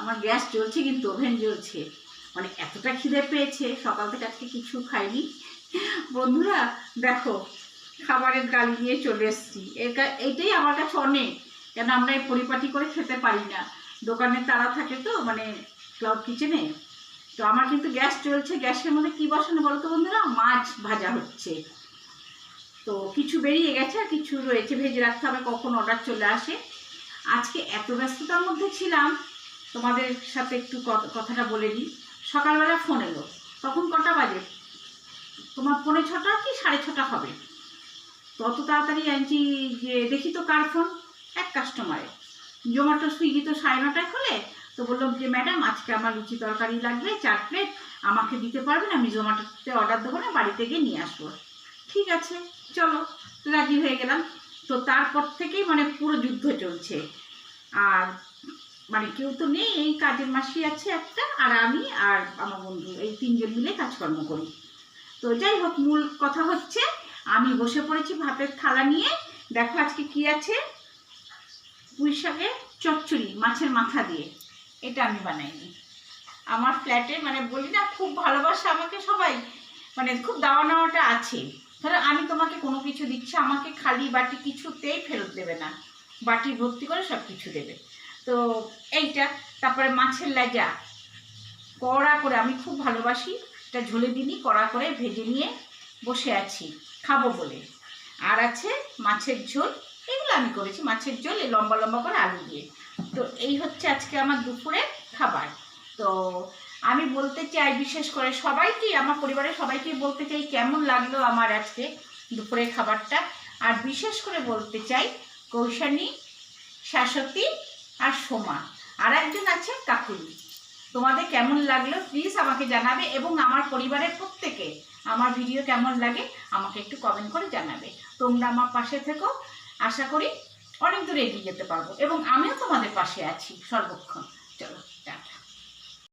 আমার গ্যাস জ্বলছে, কিন্তু ওভেন জ্বলছে। মানে এতটা খিদে পেয়েছে, সকাল থেকে আজকে কিছু খাইনি। বন্ধুরা দেখো, খাবারের গালি নিয়ে চলে এসেছি। এইটাই আমার কাছে অনেক, কেন আমরা এই পরিপাটি করে খেতে পারি না, দোকানে তাড়া থাকে তো, মানে ক্লাউড কিচেনে। তো আমার কিন্তু গ্যাস চলছে। গ্যাসের মধ্যে কি বসানো বলো তো বন্ধুরা? মাছ ভাজা হচ্ছে। তো কিছু বেরিয়ে গেছে আর কিছু রয়েছে, ভেজে রাখতে হবে, কখন অর্ডার চলে আসে। আজকে এত ব্যস্ততার মধ্যে ছিলাম, তোমাদের সাথে একটু কথাটা বলে দিই। সকালবেলা ফোন এলো, তখন কটা বাজে? তোমার 6:45 কি 6:30 হবে। তত তাড়াতাড়ি আনছি যে দেখি তো কার ফোন, এক কাস্টমারে। জোম্যাটো সুইগি তো 9:30 খোলে। তো বললাম যে ম্যাডাম, আজকে আমার লুচি তরকারি লাগবে 4 প্লেট, আমাকে দিতে পারবেন? আমি জোম্যাটোতে অর্ডার দেবো না, বাড়িতে গিয়ে নিয়ে আসবো। ঠিক আছে চলো, রাজি হয়ে গেলাম। তো তারপর থেকেই মানে পুরো যুদ্ধ চলছে। আর মানে কেউ তো নেই, এই কাজের মাসি আছে একটা, আর আমি আর আমার বন্ধু, এই 3 জন মিলে কাজকর্ম করি। তো যাই হোক, মূল কথা হচ্ছে আমি বসে পড়েছি ভাতের থালা নিয়ে। দেখো আজকে কি আছে, পুঁই শাকের চচ্চড়ি মাছের মাথা দিয়ে। এটা আমি বানাইনি। আমার ফ্ল্যাটে মানে বলি না, খুব ভালোবাসা আমাকে সবাই, মানে খুব দেওয়া নেওয়াটা আছে। ধরো আমি তোমাকে কোনো কিছু দিচ্ছি, আমাকে খালি বাটি কিছুতেই ফেরত দেবে না, বাটি ভর্তি করে সব কিছু দেবে। তো এইটা, তারপরে মাছের লেজা কড়া করে, আমি খুব ভালোবাসি এটা, ঝোলে দিনই কড়া করে ভেজে নিয়ে বসে আছি খাবো বলে। আর আছে মাছের ঝোল, এগুলো আমি করেছি, মাছের ঝোল লম্বা লম্বা করে আলু দিয়ে। তো এই হচ্ছে আজকে আমার দুপুরের খাবার। তো আমি বলতে চাই বিশেষ করে সবাইকে, আমার পরিবারের সবাইকে বলতে চাই কেমন লাগলো আমার আজকে দুপুরের খাবারটা। আর বিশেষ করে বলতে চাই কৌশানী, শাশ্বতী আর সোমা, আর একজন আছে কাকুলি, তোমাদের কেমন লাগলো প্লিজ আমাকে জানাবে। এবং আমার পরিবারের প্রত্যেকে আমার ভিডিও কেমন লাগে আমাকে একটু কমেন্ট করে জানাবে। তোমরা আমার পাশে থেকো, আশা করি অনেক দূরে এগিয়ে যেতে পারবো, এবং আমিও তোমাদের পাশে আছি সর্বক্ষণ। চলো।